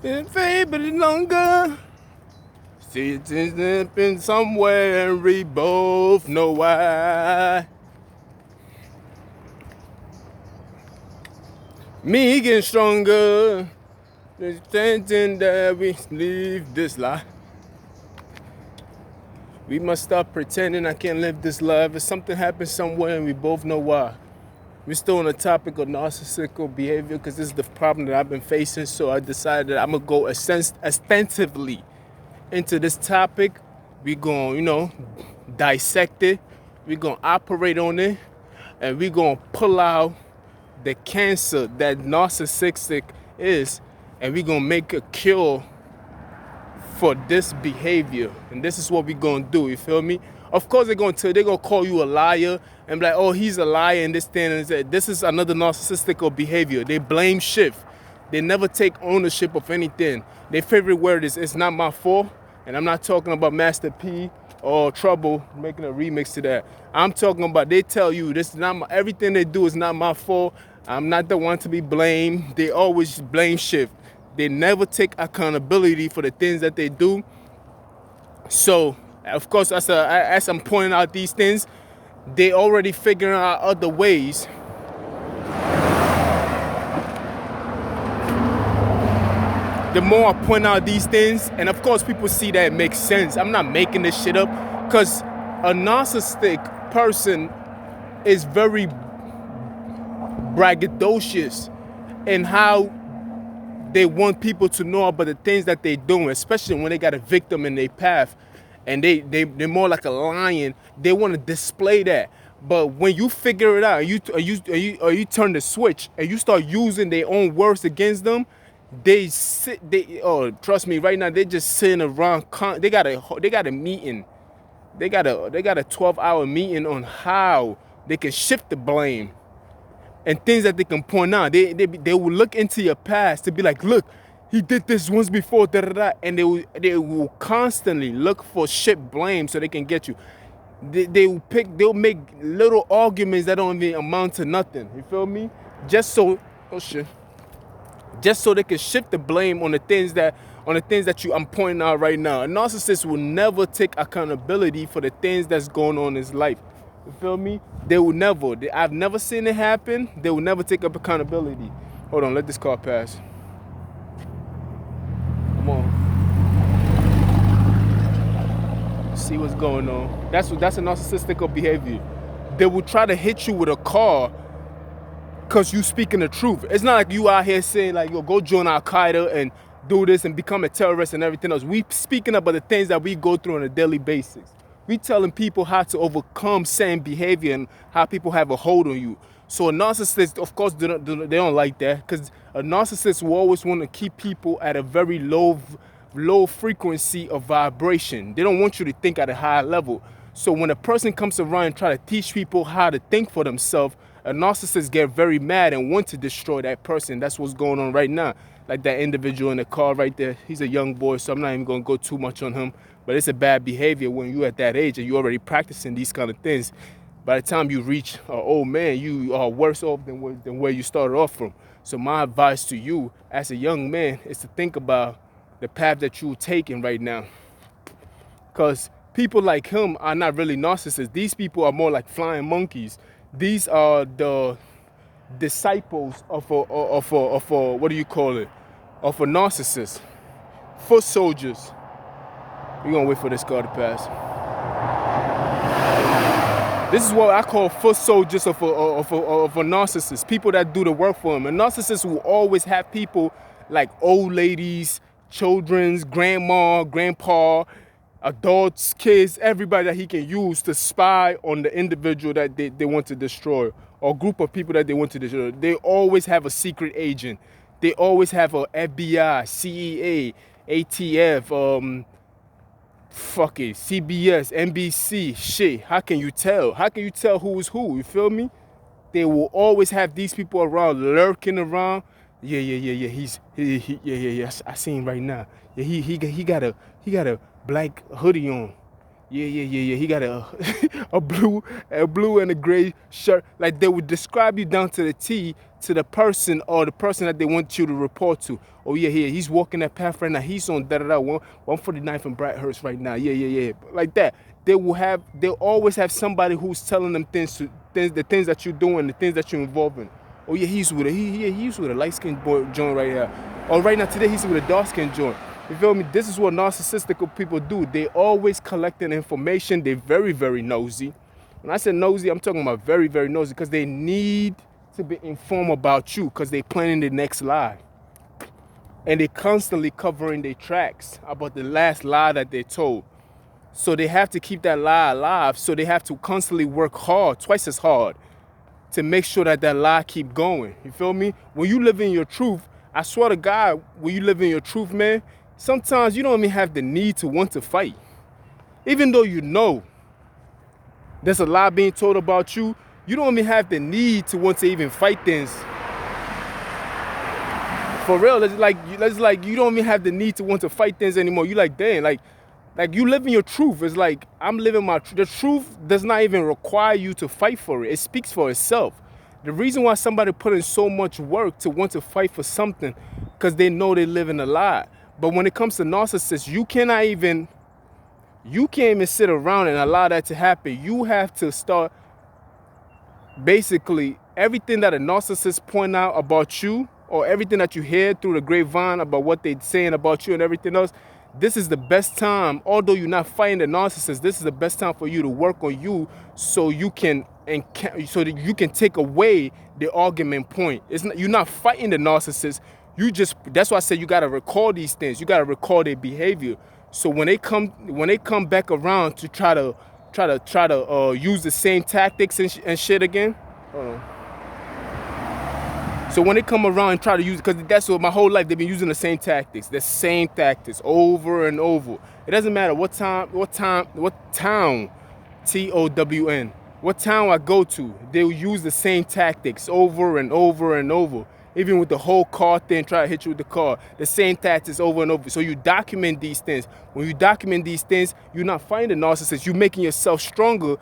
Been fading longer. See it's been somewhere and we both know why. Me getting stronger. There's tension that we leave this life. We must stop pretending I can't live this life. If something happens somewhere and we both know why. We're still on the topic of narcissistic behavior because this is the problem that I've been facing. So I decided that I'm going to go extensively into this topic. We're going to, dissect it. We're going to operate on it. And we're going to pull out the cancer that narcissistic is. And we're going to make a cure for this behavior. And this is what we're going to do. You feel me? Of course, they're going to call you a liar and be like, oh, he's a liar and this thing and that. This is another narcissistic behavior. They blame shift. They never take ownership of anything. Their favorite word is, it's not my fault. And I'm not talking about Master P or Trouble making a remix to that. I'm talking about they tell you this is not my, everything they do is not my fault. I'm not the one to be blamed. They always blame shift. They never take accountability for the things that they do. So, of course, as I'm pointing out these things, they already figuring out other ways the more I point out these things, and of course people see that it makes sense. I'm not making this shit up, because a narcissistic person is very braggadocious in how they want people to know about the things that they're doing, especially when they got a victim in their path and they're more like a lion. They want to display that. But when you figure it out, you turn the switch and you start using their own words against them, trust me, right now they're just sitting around. They got a meeting. They got a 12-hour meeting on how they can shift the blame and things that they can point out. They will look into your past to be like, look, he did this once before, da da da, and they will constantly look for shit blame so they can get you. They'll make little arguments that don't even amount to nothing. You feel me? Just so they can shift the blame on the things that I'm pointing out right now. A narcissist will never take accountability for the things that's going on in his life. You feel me? They will never. I've never seen it happen. They will never take up accountability. Hold on, let this car pass. Come on. See what's going on. That's a narcissistic behavior. They will try to hit you with a car because you speaking the truth. It's not like you out here saying like, yo, go join Al-Qaeda and do this and become a terrorist and everything else. We speaking about the things that we go through on a daily basis. We telling people how to overcome certain behavior and how people have a hold on you. So a narcissist, of course, they don't like that, because a narcissist will always want to keep people at a very low frequency of vibration. They don't want you to think at a high level. So when a person comes around and try to teach people how to think for themselves, a narcissist get very mad and want to destroy that person. That's what's going on right now. Like that individual in the car right there. He's a young boy, so I'm not even going to go too much on him. But it's a bad behavior when you're at that age and you're already practicing these kind of things. By the time you reach an old man, you are worse off than where you started off from. So my advice to you as a young man is to think about the path that you're taking right now. Because people like him are not really narcissists. These people are more like flying monkeys. These are the disciples of a what do you call it? Of a narcissist. Foot soldiers. We're gonna wait for this car to pass. This is what I call foot soldiers of a narcissist. People that do the work for him. A narcissist will always have people like old ladies, children's, grandma, grandpa, adults, kids, everybody that he can use to spy on the individual that they want to destroy, or group of people that they want to destroy. They always have a secret agent. They always have a FBI, CEA, ATF, CBS, NBC, shit. How can you tell? How can you tell who is who? You feel me? They will always have these people around, lurking around. Yeah. I see him right now. Yeah, he got a black hoodie on. Yeah. He got a blue and a gray shirt. Like they would describe you down to the T to the person or the person that they want you to report to. Oh yeah, he's walking that path right now. He's on 149th and Brighthurst right now. Yeah. Like that. They'll always have somebody who's telling them the things that you're doing, the things that you're involved in. Oh yeah, he's with a light-skinned boy joint right here. Or right now today he's with a dark-skinned joint. You feel me? This is what narcissistic people do. They always collecting information. They're very, very nosy. When I say nosy, I'm talking about very, very nosy because they need to be informed about you because they planning the next lie. And they constantly covering their tracks about the last lie that they told. So they have to keep that lie alive. So they have to constantly work hard, twice as hard, to make sure that lie keep going. You feel me? When you live in your truth, I swear to God, when you live in your truth, man, sometimes you don't even have the need to want to fight. Even though you know there's a lie being told about you, you don't even have the need to want to even fight things. For real, it's like you don't even have the need to want to fight things anymore. You like, dang, like you live in your truth. It's like I'm living my truth. The truth does not even require you to fight for it. It speaks for itself. The reason why somebody put in so much work to want to fight for something, because they know they live in a lie. But when it comes to narcissists, you can't even sit around and allow that to happen. You have to start basically everything that a narcissist point out about you, or everything that you hear through the grapevine about what they're saying about you and everything else. This is the best time, although you're not fighting the narcissist, this is the best time for you to work on you so that you can take away the argument point. You're not fighting the narcissist. That's why I said you gotta recall these things. You gotta recall their behavior. So when they come back around to try to use the same tactics and shit again. Hold on. So when they come around and try to use it, because that's what my whole life they've been using the same tactics over and over. It doesn't matter what town, TOWN, what town I go to, they'll use the same tactics over and over and over. Even with the whole car thing, try to hit you with the car, the same tactics over and over. So you document these things. When you document these things, you're not fighting the narcissist. You're making yourself stronger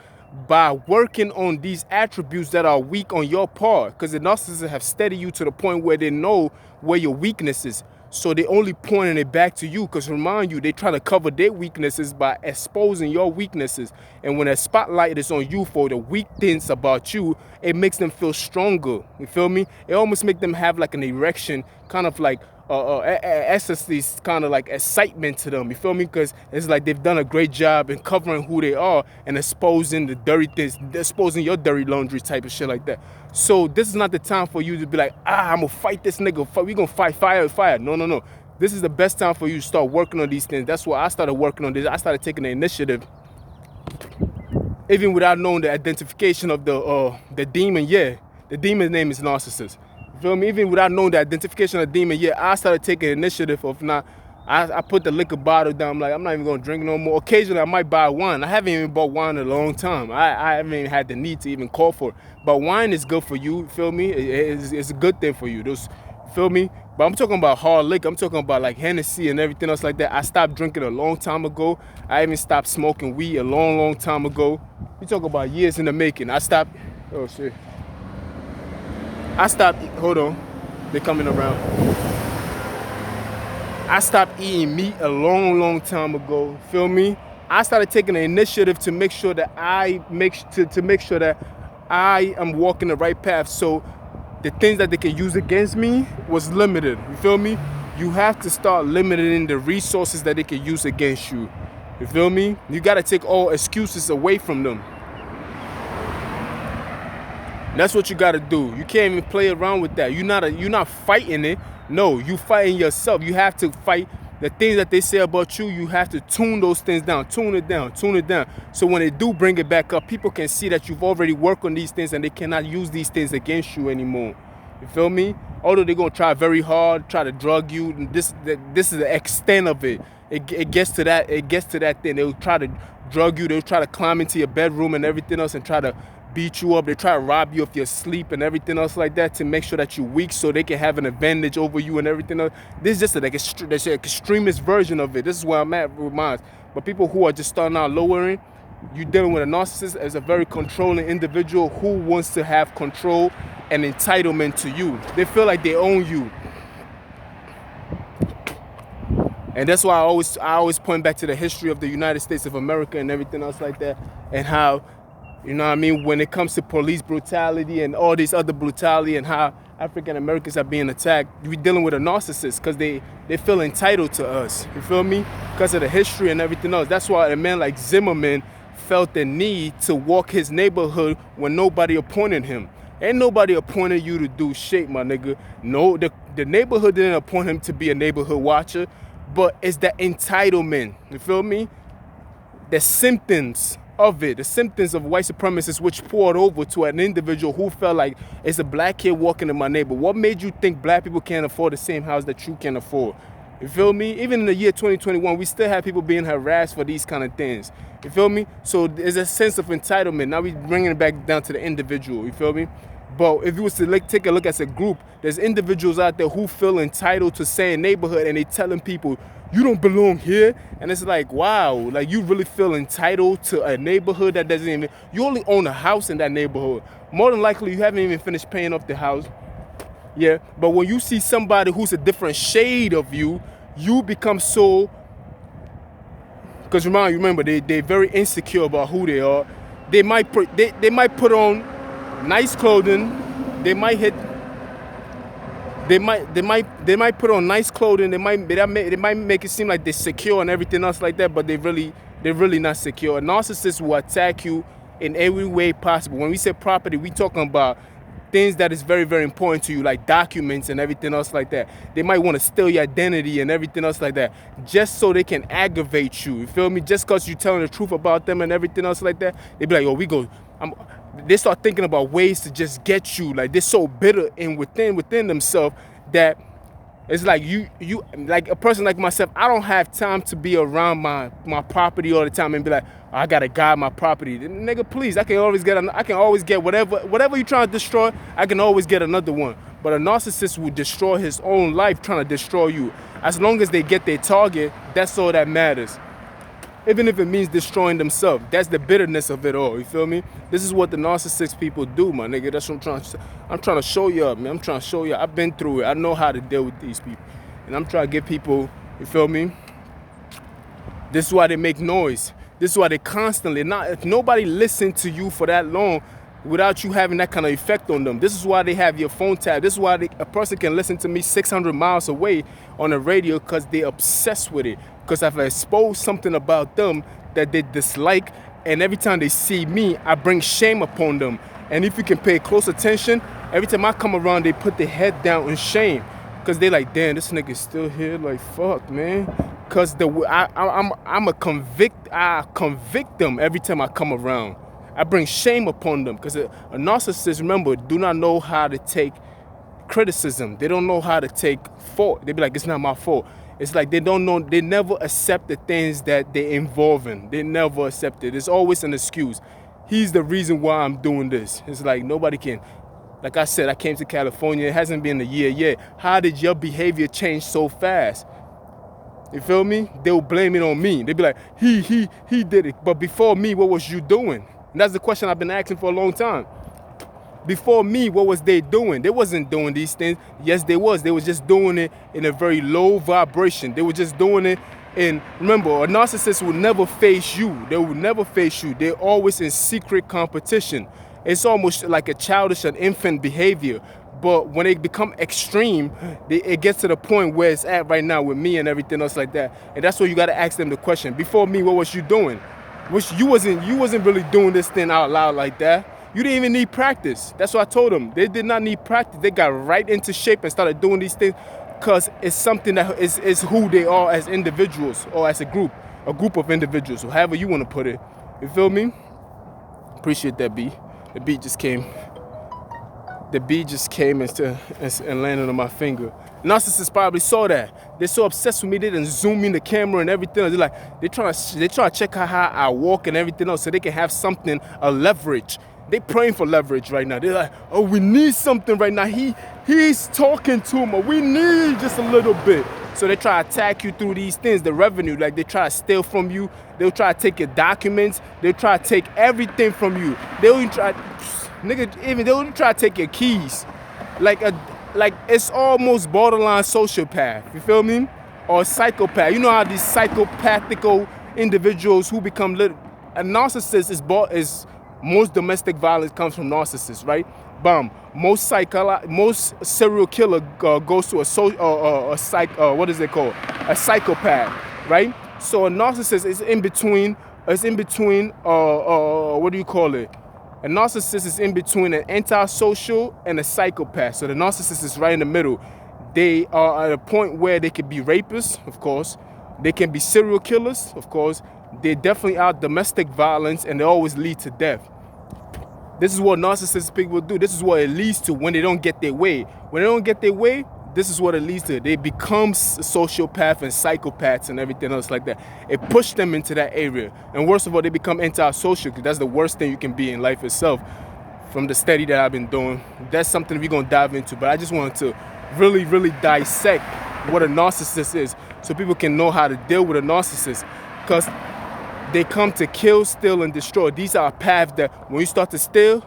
by working on these attributes that are weak on your part, because the narcissists have steadied you to the point where they know where your weakness is. So they only pointing it back to you, because remind you, they try to cover their weaknesses by exposing your weaknesses. And when a spotlight is on you for the weak things about you, it makes them feel stronger. You feel me? It almost makes them have like an erection, kind of like these kind of like excitement to them. You feel me? Because it's like they've done a great job in covering who they are and exposing the dirty things, exposing your dirty laundry type of shit like that. So this is not the time for you to be like, I'm gonna fight this nigga. We gonna fight fire. No. This is the best time for you to start working on these things. That's why I started working on this. I started taking the initiative, even without knowing the identification of the demon. Yeah, the demon's name is Narcissist. You feel me? Even without knowing the identification of the demon, yeah, I started taking initiative of not. I put the liquor bottle down. I'm like, I'm not even gonna drink no more. Occasionally, I might buy wine. I haven't even bought wine in a long time. I haven't even had the need to even call for it. But wine is good for you. Feel me? It's a good thing for you. Feel me? But I'm talking about hard liquor. I'm talking about like Hennessy and everything else like that. I stopped drinking a long time ago. I even stopped smoking weed a long time ago. You talk about years in the making. I stopped. Oh shit. Hold on. They're coming around. I stopped eating meat a long time ago. Feel me? I started taking the initiative to make sure that to make sure that I am walking the right path. So the things that they can use against me was limited. You feel me? You have to start limiting the resources that they can use against you. You feel me? You gotta take all excuses away from them. That's what you gotta do. You can't even play around with that. You're not fighting it. No, you fighting yourself. You have to fight the things that they say about you. You have to tune those things down, tune it down. So when they do bring it back up, people can see that you've already worked on these things and they cannot use these things against you anymore. You feel me? Although they're gonna try very hard, try to drug you. This is the extent of it. It gets to that. It gets to that thing. They'll try to drug you. They'll try to climb into your bedroom and everything else and try to beat you up. They try to rob you of your sleep and everything else like that to make sure that you're weak so they can have an advantage over you and everything else. This is just like an extremist version of it. This is where I'm at with mine. But people who are just starting out lowering, you're dealing with a narcissist as a very controlling individual who wants to have control an entitlement to you. They feel like they own you. And that's why I always point back to the history of the United States of America and everything else like that, and how, you know what I mean, when it comes to police brutality and all this other brutality and how African Americans are being attacked, we're dealing with a narcissist because they feel entitled to us. You feel me? Because of the history and everything else. That's why a man like Zimmerman felt the need to walk his neighborhood when nobody appointed him. Ain't nobody appointed you to do shit, my nigga. No, the neighborhood didn't appoint him to be a neighborhood watcher, but it's the entitlement. You feel me? The symptoms of it, the symptoms of white supremacists, which poured over to an individual who felt like it's a black kid walking in my neighborhood. What made you think black people can't afford the same house that you can afford? You feel me? Even in the year 2021, we still have people being harassed for these kind of things. You feel me? So there's a sense of entitlement. Now we're bringing it back down to the individual. You feel me? But if you was to take a look as a group, there's individuals out there who feel entitled to say a neighborhood, and they telling people, you don't belong here. And it's like, wow, like you really feel entitled to a neighborhood that doesn't even, you only own a house in that neighborhood. More than likely, you haven't even finished paying off the house. Yeah, but when you see somebody who's a different shade of you, you become so, because remember, they're very insecure about who they are. They might put on nice clothing. They might put on nice clothing. They might make it seem like they're secure and everything else like that, but they're really not secure. A narcissist will attack you in every way possible. When we say property, we talking about things that is very, very important to you, like documents and everything else like that. They might want to steal your identity and everything else like that, just so they can aggravate you. You feel me? Just because you're telling the truth about them and everything else like that, they be like, yo, they start thinking about ways to just get you. Like, they're so bitter and within themselves that it's like you like a person like myself, I don't have time to be around my property all the time and be like, oh, I gotta guard my property. Nigga, please, I can always get whatever you're trying to destroy, I can always get another one. But a narcissist will destroy his own life trying to destroy you. As long as they get their target, that's all that matters. Even if it means destroying themselves. That's the bitterness of it all, you feel me? This is what the narcissist people do, my nigga. That's what I'm trying to show you up, man. I'm trying to show you. I've been through it. I know how to deal with these people. And I'm trying to get people, you feel me? This is why they make noise. This is why they constantly, if nobody listened to you for that long without you having that kind of effect on them. This is why they have your phone tab. This is why a person can listen to me 600 miles away on the radio, because they're obsessed with it. Because I've exposed something about them that they dislike, and every time they see me, I bring shame upon them. And if you can pay close attention, every time I come around, they put their head down in shame. Because they like, damn, this nigga's still here. Like, fuck, man. Because I convict them every time I come around. I bring shame upon them. Because a narcissist, remember, do not know how to take criticism. They don't know how to take fault. They be like, it's not my fault. It's like they don't know, they never accept the things that they're involved in. They never accept it. It's always an excuse. He's the reason why I'm doing this. It's like nobody can. Like I said, I came to California. It hasn't been a year yet. How did your behavior change so fast? You feel me? They'll blame it on me. They'll be like, he did it. But before me, what was you doing? And that's the question I've been asking for a long time. Before me, what was they doing? They wasn't doing these things. Yes, they was. They was just doing it in a very low vibration. They were just doing it. And remember, a narcissist will never face you. They will never face you. They're always in secret competition. It's almost like a childish and infant behavior. But when it become extreme, it gets to the point where it's at right now with me and everything else like that. And that's where you got to ask them the question. Before me, what was you doing? Which you wasn't really doing this thing out loud like that. You didn't even need practice. That's what I told them. They did not need practice. They got right into shape and started doing these things because it's something that is who they are as individuals or as a group of individuals, or however you want to put it. You feel me? Appreciate that, B. The beat just came. The beat just came and landed on my finger. Narcissists probably saw that. They're so obsessed with me, they didn't zoom in the camera and everything. They're like, they try to check out how I walk and everything else so they can have something, a leverage. They praying for leverage right now. They're like, oh, we need something right now. He's talking to him, or we need just a little bit. So they try to attack you through these things, the revenue. Like they try to steal from you. They'll try to take your documents. They'll try to take everything from you. They'll even try. Nigga, even they'll try to take your keys. Like it's almost borderline sociopath. You feel me? Or psychopath. You know how these psychopathical individuals who become a narcissist is most domestic violence comes from narcissists, right? Most serial killer goes to what is it called? A psychopath, right? So a narcissist is in between. What do you call it? A narcissist is in between an antisocial and a psychopath. So the narcissist is right in the middle. They are at a point where they can be rapists, of course. They can be serial killers, of course. They definitely are domestic violence, and they always lead to death. This is what narcissistic people do. This is what it leads to when they don't get their way. When they don't get their way, this is what it leads to. They become sociopaths and psychopaths and everything else like that. It pushed them into that area. And worst of all, they become antisocial, because that's the worst thing you can be in life itself. From the study that I've been doing, that's something we're going to dive into. But I just wanted to really, really dissect what a narcissist is, so people can know how to deal with a narcissist. Because they come to kill, steal, and destroy. These are paths that when you start to steal,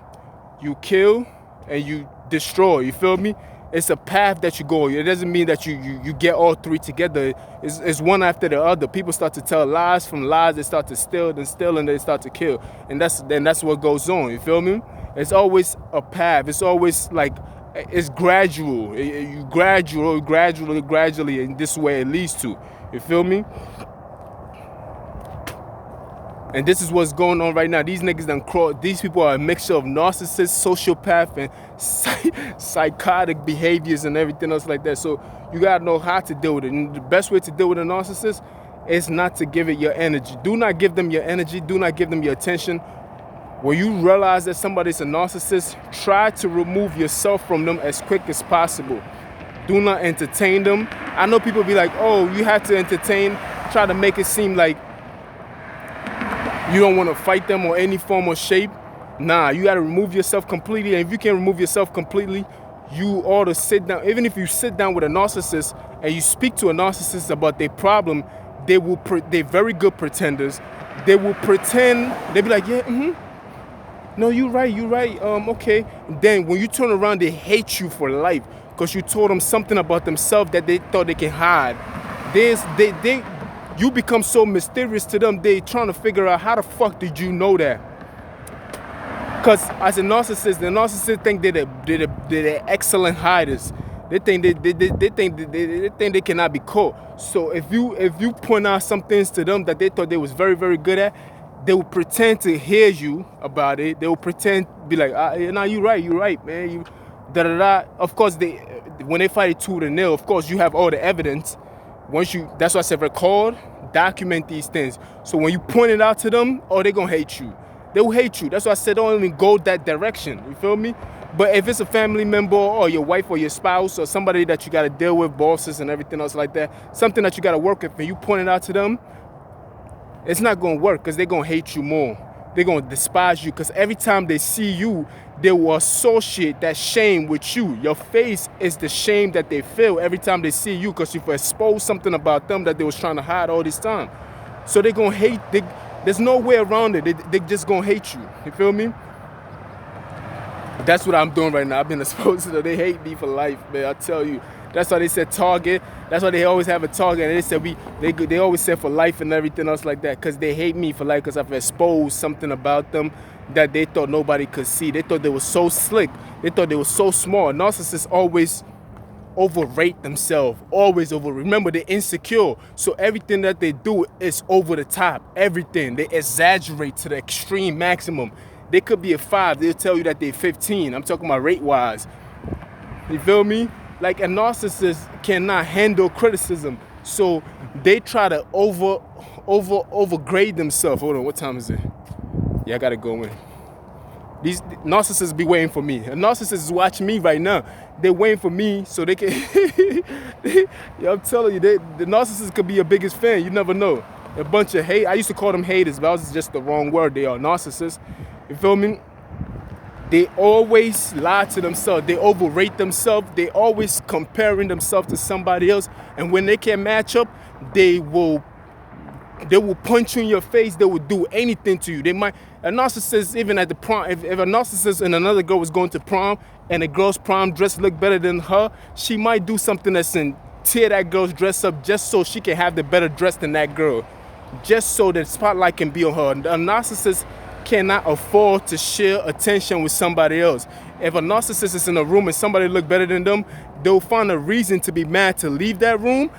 you kill, and you destroy. You feel me? It's a path that you go. It doesn't mean that you get all three together. It's one after the other. People start to tell lies. From lies, they start to steal, then steal, and they start to kill. And that's what goes on. You feel me? It's always a path. It's always like, it's gradual. You gradually, in this way it leads to. You feel me? And this is what's going on right now. These niggas done crawl. These people are a mixture of narcissists, sociopath, and psychotic behaviors and everything else like that. So you gotta know how to deal with it. And the best way to deal with a narcissist is not to give it your energy. Do not give them your energy. Do not give them your attention. When you realize that somebody's a narcissist, try to remove yourself from them as quick as possible. Do not entertain them. I know people be like, oh, you have to entertain, try to make it seem like you don't want to fight them or any form or shape. Nah, you got to remove yourself completely. And if you can't remove yourself completely, you ought to sit down. Even if you sit down with a narcissist and you speak to a narcissist about their problem, they're very good pretenders. They will pretend. They'll be like, yeah, no, you're right. Okay. Then when you turn around, they hate you for life because you told them something about themselves that they thought they can hide. You become so mysterious to them, they trying to figure out how the fuck did you know that? Because as a narcissist, the narcissist think they're excellent hiders. They think they cannot be caught. So if you point out some things to them that they thought they was very, very good at, they will pretend to hear you about it. They will pretend be like, nah, you're right, man. You da. Of course, when they fight it tooth and nail, of course you have all the evidence. That's why I said record, document these things. So when you point it out to them, they're gonna hate you. They will hate you. That's why I said don't even go that direction. You feel me? But if it's a family member or your wife or your spouse or somebody that you gotta deal with, bosses and everything else like that, something that you gotta work with, and you point it out to them, it's not gonna work because they're gonna hate you more. They're gonna despise you because every time they see you, they will associate that shame with you. Your face is the shame that they feel every time they see you because you've exposed something about them that they was trying to hide all this time. So they're gonna hate. There's no way around it. They just gonna hate you. You feel me? That's what I'm doing right now. I've been exposed to them. They hate me for life, man. I tell you. That's why they said target. That's why they always have a target. And they said they always said for life and everything else like that because they hate me for life because I've exposed something about them that they thought nobody could see. They thought they were so slick. They thought they were so smart. Narcissists always overrate themselves. Remember, they're insecure. So everything that they do is over the top. Everything. They exaggerate to the extreme maximum. They could be a 5. They'll tell you that they're 15. I'm talking about rate-wise. You feel me? Like a narcissist cannot handle criticism. So they try to overgrade themselves. Hold on, what time is it? Yeah, I gotta go in. These narcissists be waiting for me. A narcissist is watching me right now. They're waiting for me so they can... I'm telling you, the narcissist could be your biggest fan. You never know. A bunch of hate. I used to call them haters, but that was just the wrong word. They are narcissists. You feel me? They always lie to themselves. They overrate themselves. They always comparing themselves to somebody else. And when they can't match up, they will They will punch you in your face. They will do anything to you. They might, a narcissist, even at the prom, if a narcissist and another girl was going to prom and a girl's prom dress looked better than her, she might do something that's in tear that girl's dress up just so she can have the better dress than that girl. Just so that spotlight can be on her. A narcissist cannot afford to share attention with somebody else. If a narcissist is in a room and somebody look better than them, they'll find a reason to be mad to leave that room,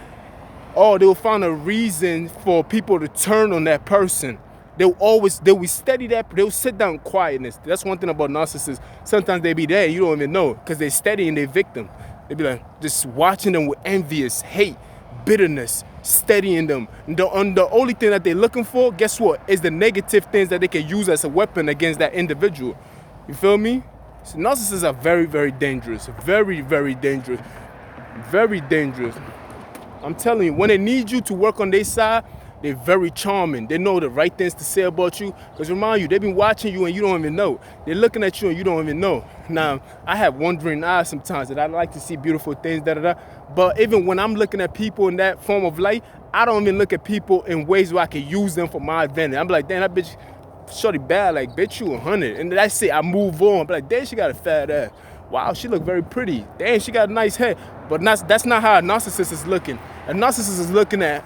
or they'll find a reason for people to turn on that person. They will study that. They'll sit down in quietness. That's one thing about narcissists. Sometimes they be there, you don't even know, because they're studying their victim. They be like, just watching them with envious, hate, bitterness, studying them. The only thing that they're looking for, guess what, is the negative things that they can use as a weapon against that individual. You feel me? So narcissists are very, very dangerous. Very, very dangerous. Very dangerous. I'm telling you, when they need you to work on their side, they're very charming. They know the right things to say about you. Because remind you, they've been watching you and you don't even know. They're looking at you and you don't even know. Now, I have wandering eyes sometimes that I like to see beautiful things, But even when I'm looking at people in that form of light, I don't even look at people in ways where I can use them for my advantage. I'm like, damn, that bitch, shorty bad, like, bitch, you 100. And that's it, I move on. I'm like, damn, she got a fat ass. Wow, she look very pretty. Damn, she got a nice head. But that's not how a narcissist is looking. A narcissist is looking at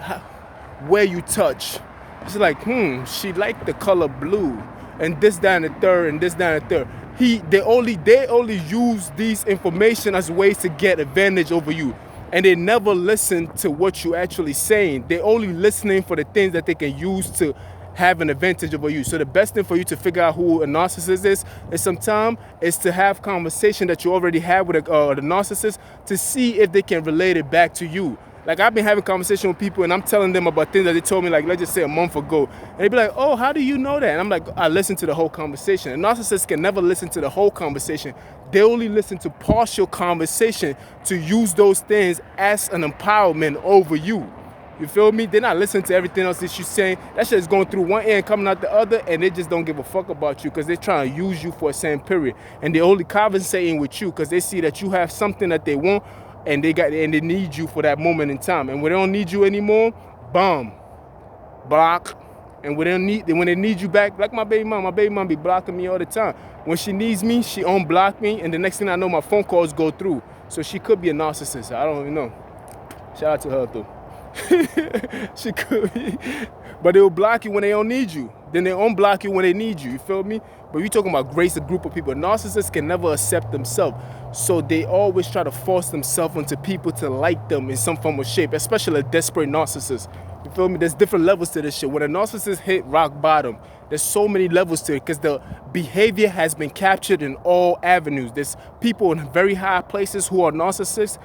where you touch. It's like, she liked the color blue, and this, that, and the third, and this, that, and the third. They only use these information as ways to get advantage over you. And they never listen to what you're actually saying. They're only listening for the things that they can use to have an advantage over you. So the best thing for you to figure out who a narcissist is sometimes is to have conversation that you already had with the narcissist to see if they can relate it back to you. Like, I've been having conversation with people and I'm telling them about things that they told me, like, let's just say a month ago. And they be like, oh, how do you know that? And I'm like, I listened to the whole conversation. A narcissist can never listen to the whole conversation. They only listen to partial conversation to use those things as an empowerment over you. You feel me? They're not listening to everything else that you're saying. That shit is going through one ear and coming out the other, and they just don't give a fuck about you because they're trying to use you for a certain period. And they're only conversating with you because they see that you have something that they want, and they need you for that moment in time. And when they don't need you anymore, bomb, block. And when they need you back, like my baby mom be blocking me all the time. When she needs me, she unblock me, and the next thing I know, my phone calls go through. So she could be a narcissist. I don't even know. Shout out to her though. She could be. But they will block you when they don't need you. Then they unblock you when they need you. You feel me? But you're talking about grace, a group of people. Narcissists can never accept themselves. So they always try to force themselves into people to like them in some form or shape, especially a desperate narcissist. You feel me? There's different levels to this shit. When a narcissist hit rock bottom, there's so many levels to it because the behavior has been captured in all avenues. There's people in very high places who are narcissists.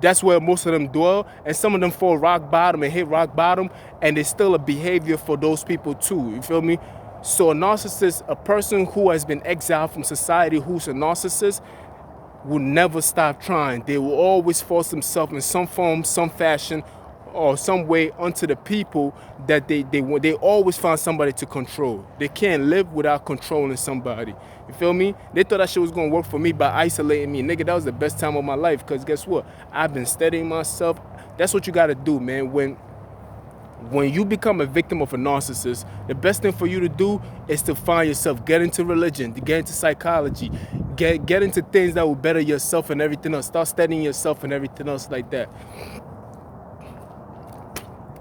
That's where most of them dwell, and some of them fall rock bottom and hit rock bottom, and there's still a behavior for those people too. You feel me? So a narcissist, a person who has been exiled from society, who's a narcissist, will never stop trying. They will always force themselves in some form, some fashion, or some way onto the people that they always find somebody to control. They can't live without controlling somebody. You feel me? They thought that shit was gonna work for me by isolating me. Nigga, that was the best time of my life, because guess what? I've been studying myself. That's what you gotta do, man. When you become a victim of a narcissist, the best thing for you to do is to find yourself, get into religion, to get into psychology, get into things that will better yourself and everything else. Start studying yourself and everything else like that.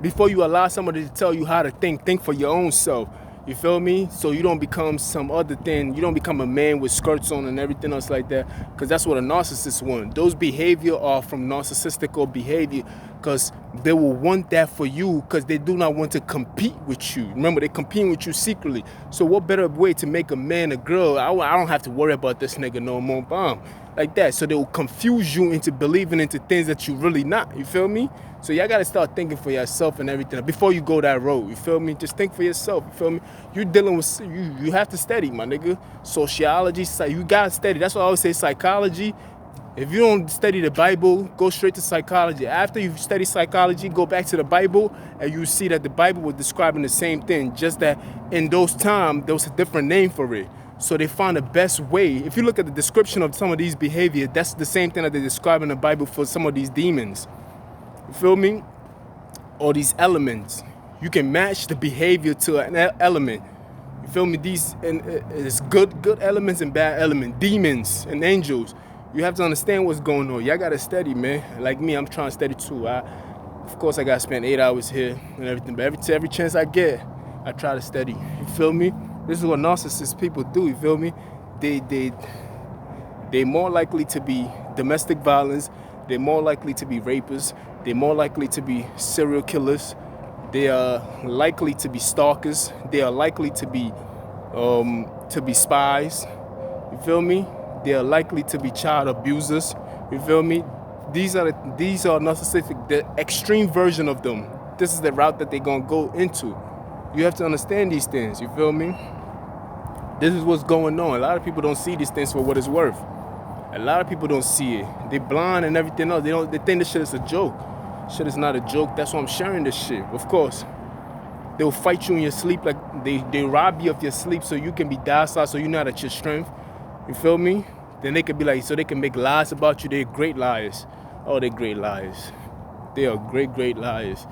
Before you allow somebody to tell you how to think for your own self. You feel me? So you don't become some other thing. You don't become a man with skirts on and everything else like that. Because that's what a narcissist wants. Those behavior are from narcissistical behavior. Because they will want that for you because they do not want to compete with you. Remember, they're competing with you secretly. So what better way to make a man a girl? I don't have to worry about this nigga no more. Bomb. Like that. So they will confuse you into believing into things that you really not. You feel me? So y'all gotta start thinking for yourself and everything before you go that road. You feel me? Just think for yourself. You feel me? You're dealing with you have to study, my nigga. Sociology, you gotta study. That's why I always say psychology. If you don't study the Bible, go straight to psychology. After you study psychology, go back to the Bible, and you see that the Bible was describing the same thing. Just that in those times there was a different name for it. So they found the best way. If you look at the description of some of these behaviors, that's the same thing that they describe in the Bible for some of these demons. You feel me? Or these elements. You can match the behavior to an element. You feel me? These and it's good elements and bad elements, demons and angels. You have to understand what's going on. Y'all gotta study, man. Like me, I'm trying to study too. Of course, I gotta spend 8 hours here and everything, but every chance I get, I try to study. You feel me? This is what narcissist people do. You feel me? They're more likely to be domestic violence. They're more likely to be rapists. They're more likely to be serial killers. They are likely to be stalkers. They are likely to be spies. You feel me? They are likely to be child abusers. You feel me? These are narcissistic, the extreme version of them. This is the route that they're gonna go into. You have to understand these things. You feel me? This is what's going on. A lot of people don't see these things for what it's worth. A lot of people don't see it. They blind and everything else. They think this shit is a joke. Shit is not a joke. That's why I'm sharing this shit. Of course, they'll fight you in your sleep, like they rob you of your sleep so you can be docile, so you're not at your strength. You feel me? Then they can be like, so they can make lies about you. They're great liars. Oh, they're great liars. They are great liars.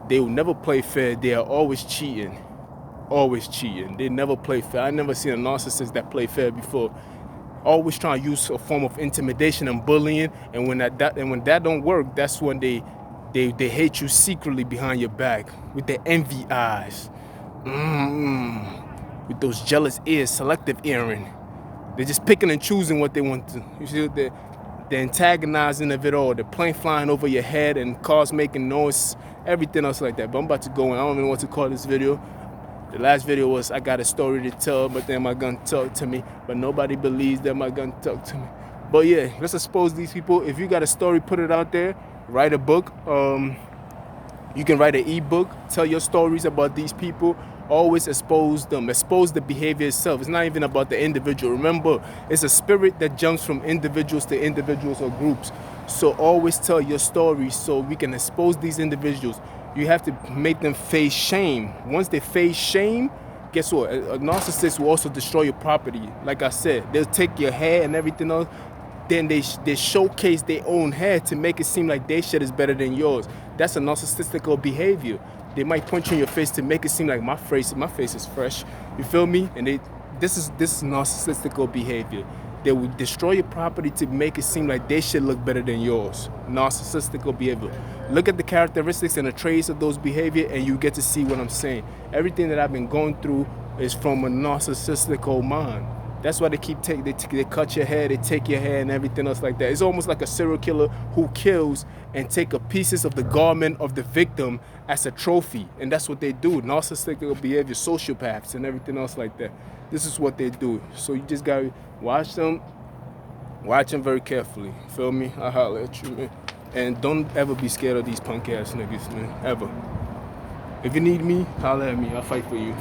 They will never play fair. They are always cheating. Always cheating. They never play fair. I never seen a narcissist that play fair before. Always trying to use a form of intimidation and bullying, and when that don't work, that's when they hate you secretly behind your back with their envy eyes, with those jealous ears, selective earring. They're just picking and choosing what they want to. You see, the antagonizing of it all, the plane flying over your head and cars making noise, everything else like that. But I'm about to go in. I don't even know what to call this video. The last video was I got a story to tell, but then my gun talk to me. But nobody believes that my gun talk to me. But yeah, let's expose these people. If you got a story, put it out there. Write a book. You can write an ebook. Tell your stories about these people. Always expose them. Expose the behavior itself. It's not even about the individual. Remember, it's a spirit that jumps from individuals to individuals or groups. So always tell your story so we can expose these individuals. You have to make them face shame. Once they face shame, guess what? A narcissist will also destroy your property. Like I said, they'll take your hair and everything else. Then they showcase their own hair to make it seem like their shit is better than yours. That's a narcissistical behavior. They might punch you in your face to make it seem like my face is fresh. You feel me? And this is narcissistical behavior. They will destroy your property to make it seem like they should look better than yours. Narcissistical behavior. Look at the characteristics and the traits of those behavior, and you get to see what I'm saying. Everything that I've been going through is from a narcissistical mind. That's why they they cut your hair, they take your hair and everything else like that. It's almost like a serial killer who kills and take pieces of the garment of the victim as a trophy. And that's what they do. Narcissistic behavior, sociopaths and everything else like that. This is what they do. So you just gotta watch them very carefully. Feel me? I'll holler at you, man. And don't ever be scared of these punk ass niggas, man. Ever. If you need me, holler at me. I'll fight for you.